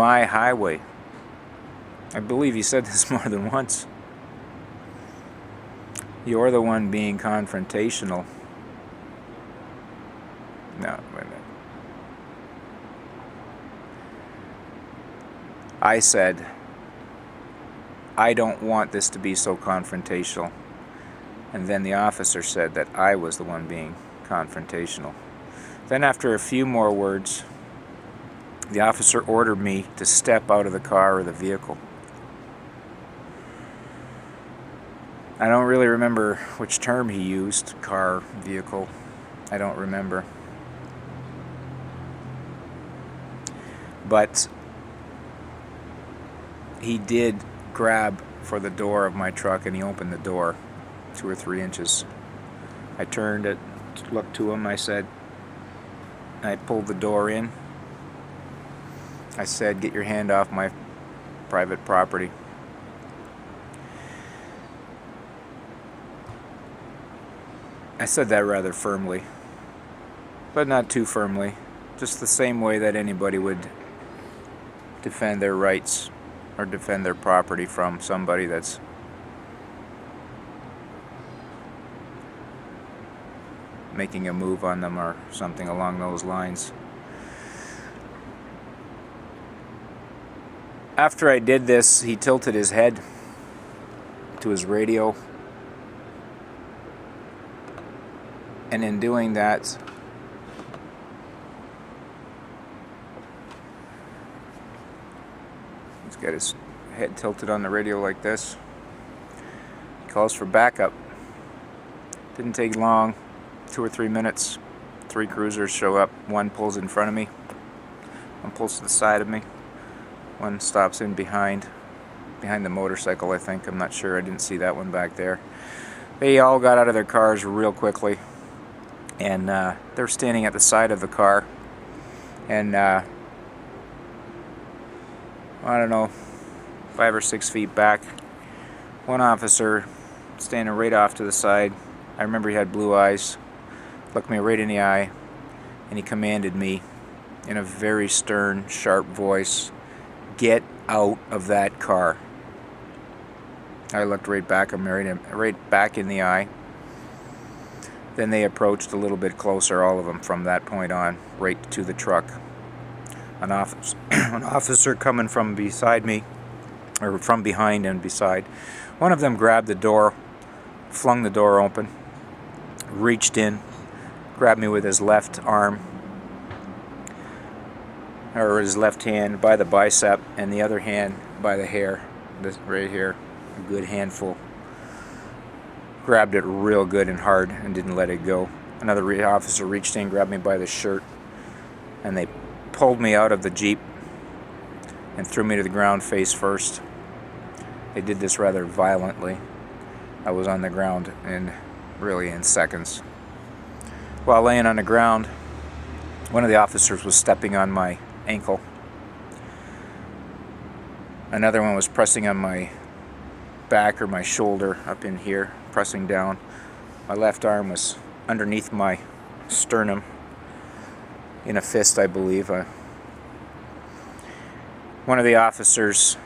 My highway. I believe he said this more than once. You're the one being confrontational. No, wait a minute. I said, I don't want this to be so confrontational. And then the officer said that I was the one being confrontational. Then after a few more words, the officer ordered me to step out of the car or the vehicle. I don't really remember which term he used, car, vehicle. I don't remember. But he did grab for the door of my truck and he opened the door 2 or 3 inches. I turned it, looked to him, I pulled the door in. I said, "Get your hand off my private property." I said that rather firmly, but not too firmly. Just the same way that anybody would defend their rights or defend their property from somebody that's making a move on them or something along those lines. After I did this, he tilted his head to his radio, and in doing that, he's got his head tilted on the radio like this. He calls for backup. Didn't take long, 2 or 3 minutes. 3 cruisers show up. One pulls in front of me, one pulls to the side of me, one stops in behind the motorcycle, I think. I'm not sure, I didn't see that one back there. They all got out of their cars real quickly, and they're standing at the side of the car, and I don't know, 5 or 6 feet back, one officer standing right off to the side. I remember he had blue eyes, looked me right in the eye, and he commanded me in a very stern, sharp voice, "Get out of that car." I looked right back at him, right back in the eye. Then they approached a little bit closer, all of them, from that point on, right to the truck. An officer coming from beside me, or from behind and beside. One of them grabbed the door, flung the door open, reached in, grabbed me with his left arm, or his left hand by the bicep, and the other hand by the hair, this right here, a good handful. Grabbed it real good and hard and didn't let it go. Another officer reached in, grabbed me by the shirt, and they pulled me out of the Jeep and threw me to the ground face first. They did this rather violently. I was on the ground in seconds. While laying on the ground, one of the officers was stepping on my ankle. Another one was pressing on my back or my shoulder up in here, pressing down. My left arm was underneath my sternum in a fist, I believe. One of the officers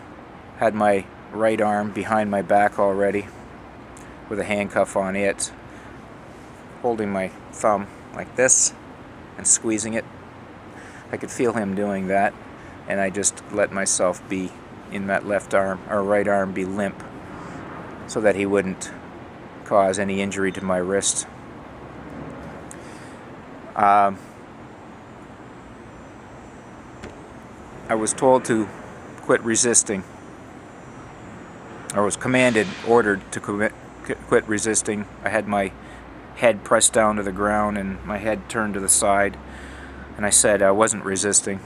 had my right arm behind my back already with a handcuff on it, holding my thumb like this and squeezing it. I could feel him doing that, and I just let myself be in that left arm or right arm be limp so that he wouldn't cause any injury to my wrist. I was told to quit resisting. I was ordered to quit resisting. I had my head pressed down to the ground and my head turned to the side, and I said I wasn't resisting.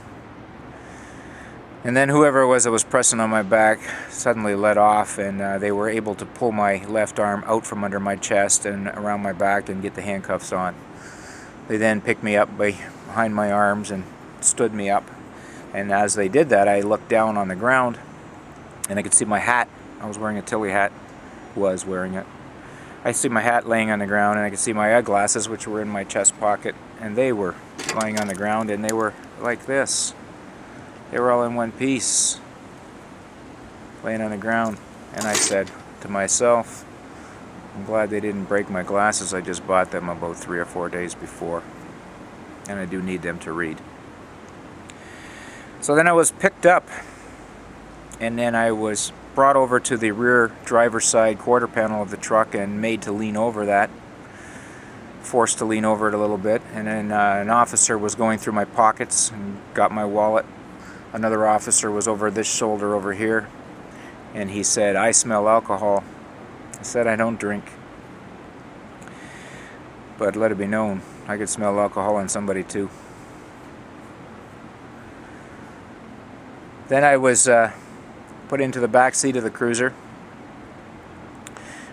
And then whoever it was that was pressing on my back suddenly let off, and they were able to pull my left arm out from under my chest and around my back and get the handcuffs on. They then picked me up behind my arms and stood me up. And as they did that, I looked down on the ground and I could see my hat. I was wearing a Tilly hat. Was wearing it. I see my hat laying on the ground, and I could see my eyeglasses, which were in my chest pocket, and they were lying on the ground, and they were like this. They were all in one piece, laying on the ground. And I said to myself, I'm glad they didn't break my glasses. I just bought them about 3 or 4 days before. And I do need them to read. So then I was picked up. And then I was brought over to the rear driver's side quarter panel of the truck and made to lean over that. Forced to lean over it a little bit. And then an officer was going through my pockets and got my wallet. Another officer was over this shoulder over here. And he said, I smell alcohol. I said, I don't drink. But let it be known, I could smell alcohol on somebody too. Then I was put into the back seat of the cruiser.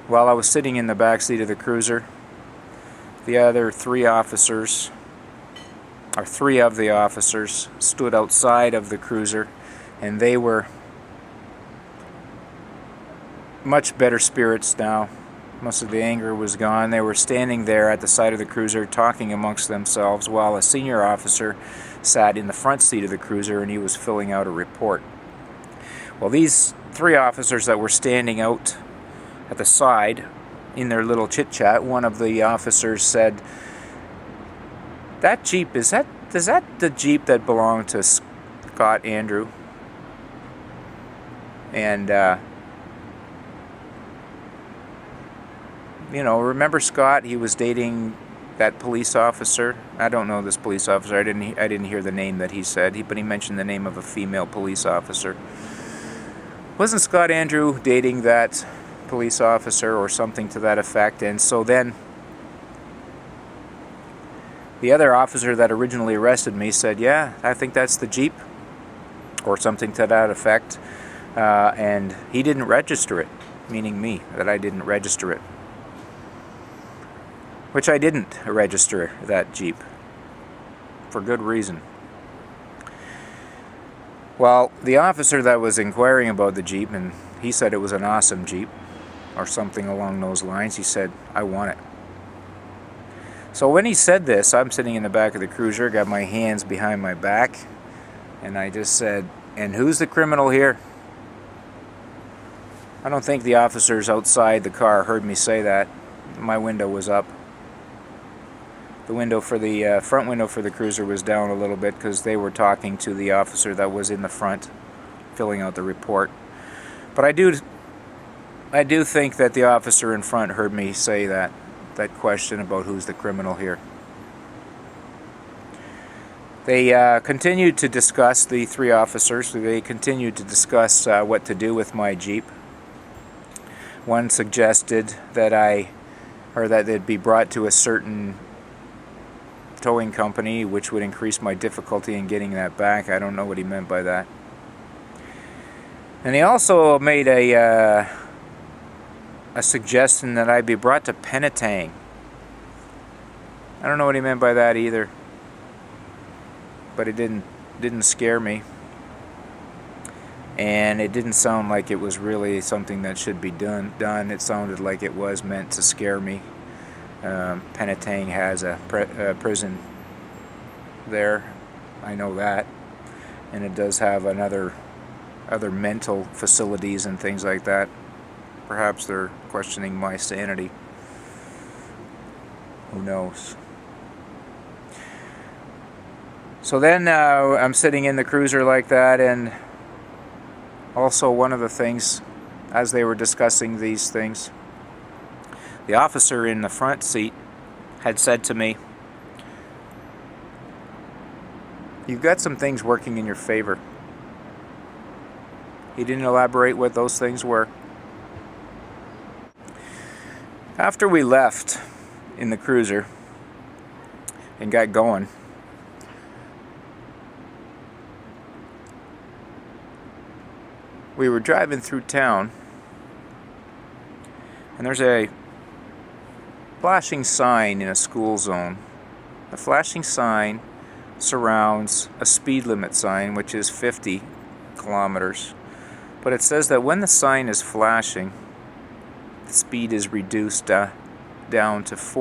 While I was sitting in the back seat of the cruiser, the other three of the officers stood outside of the cruiser, and they were much better spirits now. Most of the anger was gone. They were standing there at the side of the cruiser talking amongst themselves while a senior officer sat in the front seat of the cruiser and he was filling out a report. Well, these three officers that were standing out at the side in their little chit-chat, one of the officers said, that Jeep, is that the Jeep that belonged to Scott Andrew? And you know, remember Scott? He was dating that police officer. I don't know this police officer. I didn't hear the name that he said, but he mentioned the name of a female police officer. Wasn't Scott Andrew dating that police officer or something to that effect? And so then the other officer that originally arrested me said, yeah, I think that's the Jeep, or something to that effect. And he didn't register it, meaning me, that I didn't register it. Which I didn't register that Jeep, for good reason. Well, the officer that was inquiring about the Jeep, and he said it was an awesome Jeep, or something along those lines, he said, I want it. So when he said this, I'm sitting in the back of the cruiser, got my hands behind my back, and I just said, and who's the criminal here? I don't think the officers outside the car heard me say that. My window was up. The window for the front window for the cruiser was down a little bit because they were talking to the officer that was in the front, filling out the report. But I do think that the officer in front heard me say that question about who's the criminal here. They continued to discuss, the three officers. They continued to discuss what to do with my Jeep. One suggested that it'd be brought to a certain towing company, which would increase my difficulty in getting that back. I don't know what he meant by that. And he also made a suggestion that I be brought to Penetang. I don't know what he meant by that either, but it didn't scare me, and it didn't sound like it was really something that should be done. It sounded like it was meant to scare me. Penetang has a prison there, I know that, and it does have other mental facilities and things like that. Perhaps they're questioning my sanity. Who knows? So then I'm sitting in the cruiser like that, and also one of the things, as they were discussing these things, the officer in the front seat had said to me, you've got some things working in your favor. He didn't elaborate what those things were. After we left in the cruiser and got going, we were driving through town, and there's a flashing sign in a school zone. The flashing sign surrounds a speed limit sign, which is 50 kilometers. But it says that when the sign is flashing, the speed is reduced down to 4.